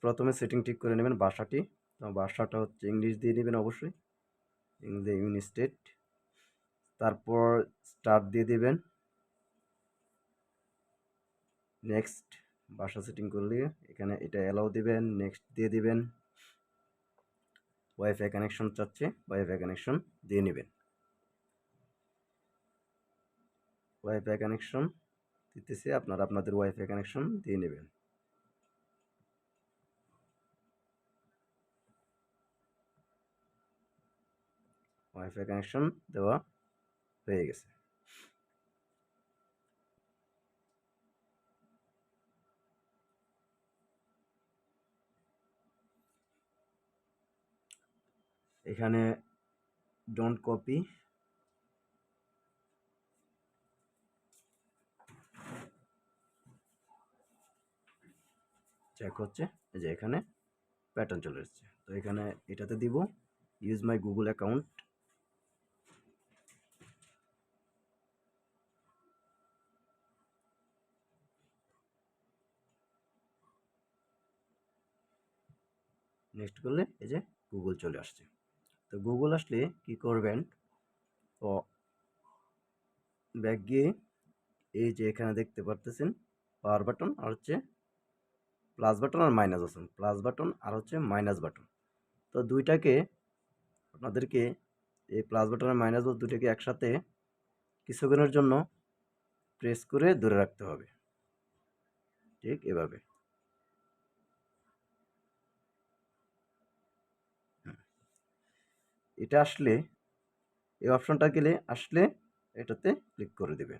প্রথমে সেটিং ঠিক করে নেবেন ভাষাটি। তো ভাষাটা হচ্ছে ইংলিশ দিয়ে নেবেন অবশ্যই, ইংলিশ ইউনিস্টেট। তারপর স্টার্ট দিয়ে দেবেন। নেক্সট ভাষা সেটিং করলে এখানে এটা অ্যালাউ দিবেন, নেক্সট দিয়ে দিবেন। ওয়াইফাই কানেকশন চাচ্ছে, ওয়াইফাই কানেকশন দিয়ে নেবেন। ওয়াইফাই কানেকশন দিতেছে, আপনারা আপনাদের ওয়াইফাই কানেকশন দিয়ে নেবেন। ওয়াইফাই কানেকশন দেওয়া হয়ে গেছে। এখানে ডোন্ট কপি, চেক হচ্ছে, এই যে এখানে প্যাটার্ন চলে এসেছে। তো এখানে এটাতে দিব use my Google account. Next করলে এই যে গুগল চলে আসছে। তো গুগল আসলে কি করবেন, তো ব্যাক গিয়ে এই যে এখানে দেখতে পারতেছেন পাওয়ার বাটন আর হচ্ছে প্লাস বাটন আর মাইনাস বাটন, প্লাস বাটন আর হচ্ছে মাইনাস বাটন। তো দুইটাকে আপনাদেরকে এই প্লাস বাটন আর মাইনাস বাটন দুইটাকে একসাথে কিছুক্ষণের জন্য প্রেস করে ধরে রাখতে হবে, ঠিক এভাবে। এটা আসলে এই অপশনটা গেলে আসলে এটাতে ক্লিক করে দেবে।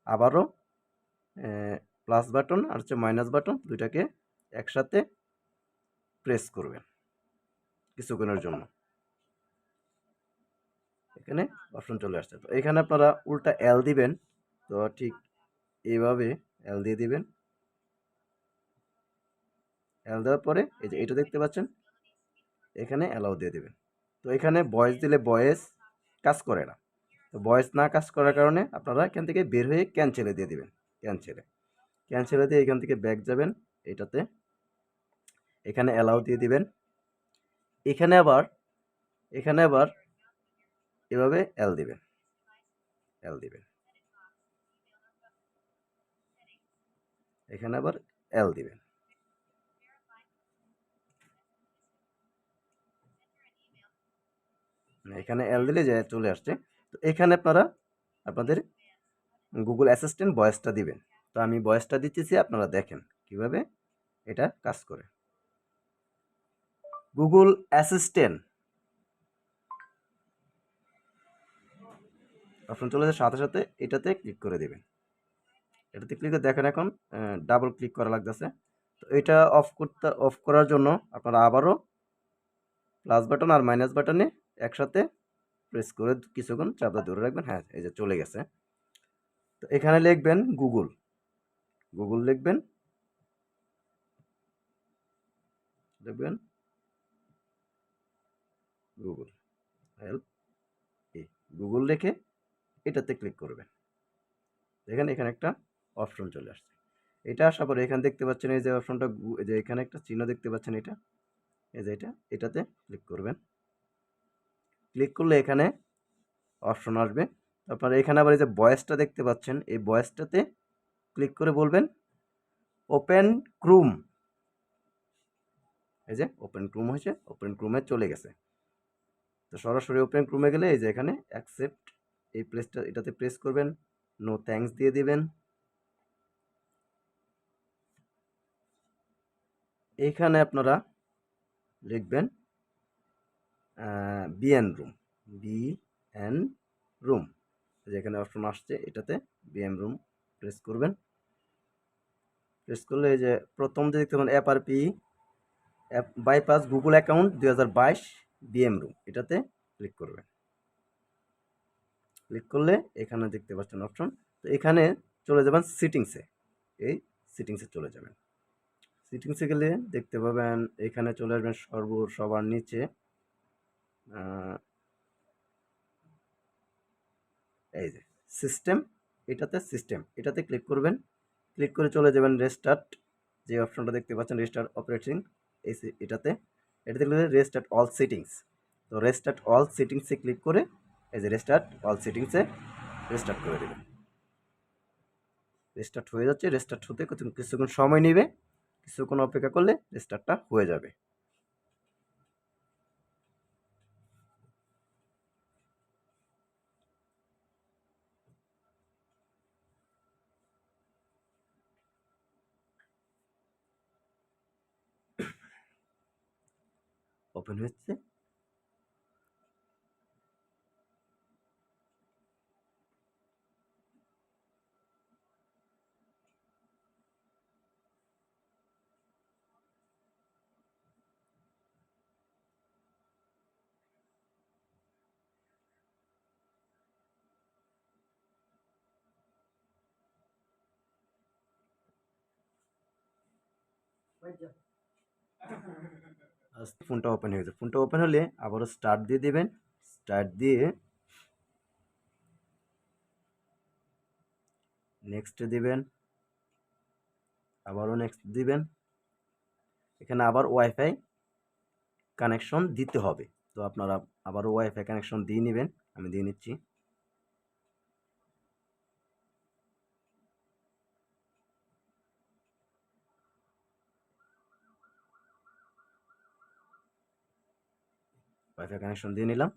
আবারও প্লাস বাটন আর হচ্ছে মাইনাস বাটন দুইটাকে একসাথে প্রেস করবেন কিছুক্ষণের জন্য। এখানে অপশন চলে আসছে। তো এখানে আপনারা উল্টা এল দিবেন। তো ঠিক এইভাবে এল দিয়ে দিবেন। এল দেওয়ার পরে এই যে এটা দেখতে পাচ্ছেন, এখানে অ্যালাউ দিয়ে দিবেন। তো এখানে ভয়েস দিলে ভয়েস কাজ করে না। তো ভয়েস না কাজ করার কারণে আপনারা এখান থেকে বের হয়ে ক্যান্সেলে দিয়ে দিবেন। ক্যান্সেলে দিয়ে এখান থেকে ব্যাক যাবেন এটাতে, এখানে অ্যালাউ দিয়ে দিবেন। এখানে আবার এভাবে এল দিবেন, এখানে আবার এল দিবেন। এখানে এল দিলে যে চলে আসছে। তো এখানে আপনারা আপনাদের গুগল অ্যাসিস্ট্যান্ট ভয়েসটা দিবেন। তো আমি ভয়েসটা দিতেছি, আপনারা দেখেন কিভাবে এটা কাজ করে। গুগল অ্যাসিস্ট্যান্ট অপশন চলে যাওয়ার সাথে সাথে এটাতে ক্লিক করে দেবেন। এটাতে ক্লিক করে দেখেন এখন ডাবল ক্লিক করা লাগতেছে। তো এটা অফ করার জন্য আপনারা আবারও প্লাস বাটন আর মাইনাস বাটনে একসাথে প্রেস করে কিছুক্ষণ চাপা ধরে রাখবেন। হ্যাঁ, এই যে চলে গেছে। তো এখানে লিখবেন গুগল লিখবেন, গুগল হেল্প গুগল লিখে এটাতে ক্লিক করবেন। দেখেন এখানে একটা অপশন চলে আসছে। এটা আসার পরে এখানে দেখতে পাচ্ছেন এই যে অপশনটা, এই যে এখানে একটা চিহ্ন দেখতে পাচ্ছেন, এটা এই যে এটাতে ক্লিক করবেন। ক্লিক করলে এখানে অপশন আসবে। তারপরে এখানে আবার এই যে ভয়েসটা দেখতে পাচ্ছেন, এই ভয়েসটাতে ক্লিক করে বলবেন ওপেন ক্রোম। এই যে ওপেন ক্রোম হয়েছে, ওপেন ক্রোমে চলে গেছে। তো সরাসরি ওপেন ক্রোমে গেলে এই যে এখানে অ্যাকসেপ্ট এই প্লেসটা এটাতে প্রেস করবেন, নো থ্যাঙ্কস দিয়ে দিবেন। এইখানে আপনারা লিখবেন বিএন রুম, বিএন রুম, যেখানে অপশন আসছে এটাতে বিএম রুম প্রেস করবেন। প্রেস করলে এই যে প্রথম যে দেখতে পাবেন অ্যাপআরপি bypass Google account 2022 B M room, এটাতে ক্লিক করবেন। ক্লিক করলে এখানে দেখতে পাচ্ছেন অপশন। তো এখানে চলে যাবেন সিটিংসে, এই সিটিংসে চলে যাবেন। সিটিংসে গেলে দেখতে পাবেন এখানে চলে আসবেন সবার নিচে এই যে সিস্টেম, এটাতে ক্লিক করবেন। ক্লিক করে চলে যাবেন রেস্টার্ট, যে অপশনটা দেখতে পাচ্ছেন রেস্টার্ট অপারেটিং, এটাতে লিখে রেস্টার্ট অল সেটিংস। তো রেস্টার্ট অল সেটিংসে ক্লিক করে এই যে রেস্টার্ট অল সেটিংসে রেস্টার্ট করে দেবেন। রেস্টার্ট হয়ে যাচ্ছে। রেস্টার্ট হতে কিছুক্ষণ সময় নেবে, কিছুক্ষণ অপেক্ষা করলে রেস্টার্টটা হয়ে যাবে। ওপেন হচ্ছে। ফোনটা ওপেন হয়ে গেছে। ফোনটা ওপেন হলে আবারও স্টার্ট দিয়ে দেবেন। স্টার্ট দিয়ে নেক্সট দিবেন, আবারও নেক্সট দিবেন। এখানে আবার ওয়াইফাই কানেকশন দিতে হবে। তো আপনারা আবারও ওয়াইফাই কানেকশন দিয়ে নেবেন। আমি দিয়ে নিচ্ছি। ওয়াইফাই কানেকশন দিয়ে নিলাম।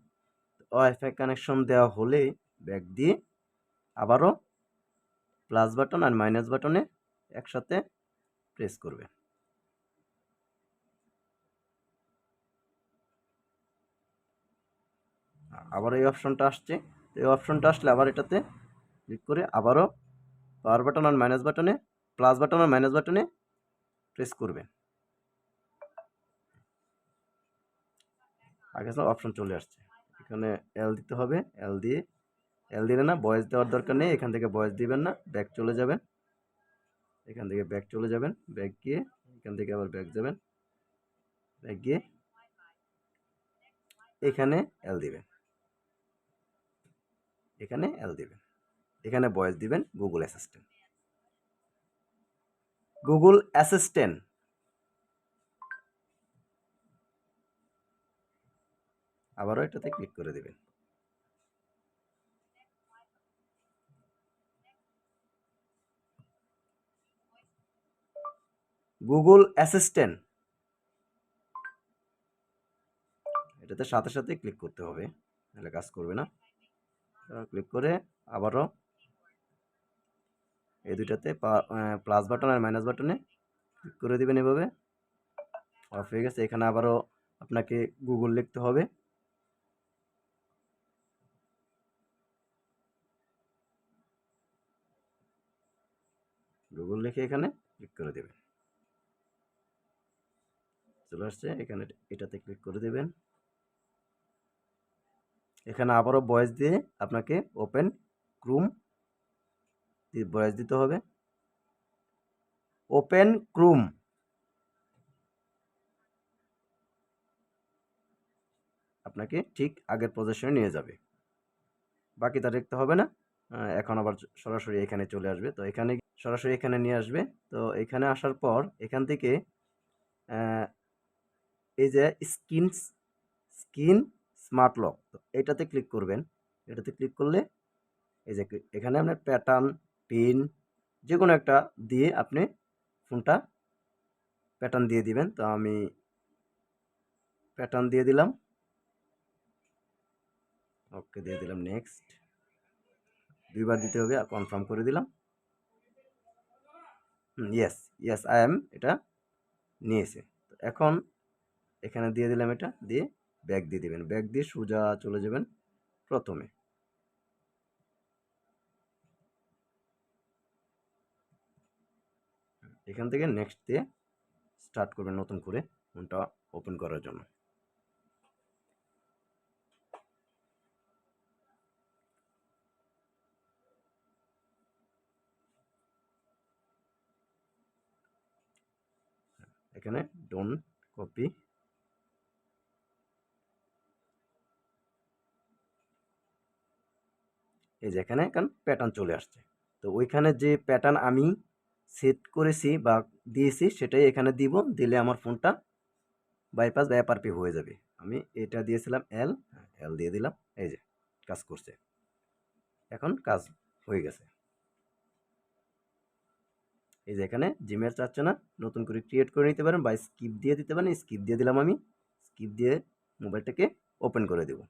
ওয়াইফাই কানেকশন দেওয়া হলে ব্যাক দিয়ে আবারও প্লাস বাটন আর মাইনাস বাটনে একসাথে প্রেস করবে। আবার এই অপশনটা আসছে। এই অপশনটা আসলে আবার এটাতে ক্লিক করে আবারও পাওয়ার বাটন আর মাইনাস বাটনে, প্লাস বাটন আর মাইনাস বাটনে প্রেস করবেন। আগে অপশন চলে আসছে। এখানে এল দিতে হবে। এল দিলে না, ভয়েস দেওয়ার দরকার নেই। এখান থেকে ভয়েস দিবেন না, ব্যাক চলে যাবেন। এখান থেকে ব্যাক চলে যাবেন, ব্যাক গিয়ে এখান থেকে আবার ব্যাক যাবেন, ব্যাক গিয়ে এখানে এল দিবেন, এখানে এল দিবেন, এখানে ভয়েস দিবেন গুগল অ্যাসিস্ট্যান্ট। গুগল অ্যাসিস্ট্যান্ট আবারও এটাতে ক্লিক করে দিবেন। গুগল অ্যাসিস্ট্যান্ট এটাতে সাথে সাথে ক্লিক করতে হবে, তাহলে কাজ করবে না। ক্লিক করে আবারও এই দুইটাতে প্লাস বাটন আর মাইনাস বাটনে ক্লিক করে দিবেন। এভাবে অফ হয়ে গেছে। এখানে আবারও আপনাকে গুগল লিখতে হবে। গুগল লিখে এখানে ক্লিক করে দেবেন। চলে আসছে। এখানে এটাতে ক্লিক করে দেবেন। এখানে আবারও ভয়েস দিয়ে আপনাকে ওপেন ক্রোম ভয়েস দিতে হবে। ওপেন ক্রোম আপনাকে ঠিক আগের পজিশনে নিয়ে যাবে। বাকিটা দেখতে হবে না। এখন আবার সরাসরি এখানে চলে আসবে। তো এখানে সরাসরি এখানে নিয়ে আসবে। তো এখানে আসার পর এখান থেকে এই যে স্ক্রিন স্মার্ট লক, তো এটাতে ক্লিক করবেন। এটাতে ক্লিক করলে এই যে এখানে আপনার প্যাটার্ন, পিন যে কোনো একটা দিয়ে আপনি ফোনটা প্যাটার্ন দিয়ে দিবেন। তো আমি প্যাটার্ন দিয়ে দিলাম, ওকে দিয়ে দিলাম, নেক্সট দুইবার দিতে হবে, কনফার্ম করে দিলাম। ইয়েস ইয়েস আই এম, এটা নিয়েছে। তো এখন এখানে দিয়ে দিলাম, এটা দিয়ে ব্যাক দিয়ে দিবেন। ব্যাক দিয়ে সোজা চলে যাবেন প্রথমে। এখান থেকে নেক্সট দিয়ে স্টার্ট করবেন নতুন করে ফোনটা ওপেন করার জন্য। এখানে ডোন্ট কপি, এই যে এখানে এখন প্যাটার্ন চলে আসছে। তো ওইখানে যে প্যাটার্ন আমি সেট করেছি বা দিয়েছি সেটাই এখানে দিব। দিলে আমার ফোনটা বাইপাস বা এফআরপি হয়ে যাবে। আমি এটা দিয়েছিলাম এল, এল দিয়ে দিলাম, এই যে কাজ করছে, এখন কাজ হয়ে গেছে। এই যে এখানে জিমেল চাচ্ছে না, নতুন করে ক্রিয়েট করে নিতে পারেন বা স্কিপ দিয়ে দিতে পারেন। স্কিপ দিয়ে দিলাম, আমি স্কিপ দিয়ে মোবাইলটাকে ওপেন করে দেব।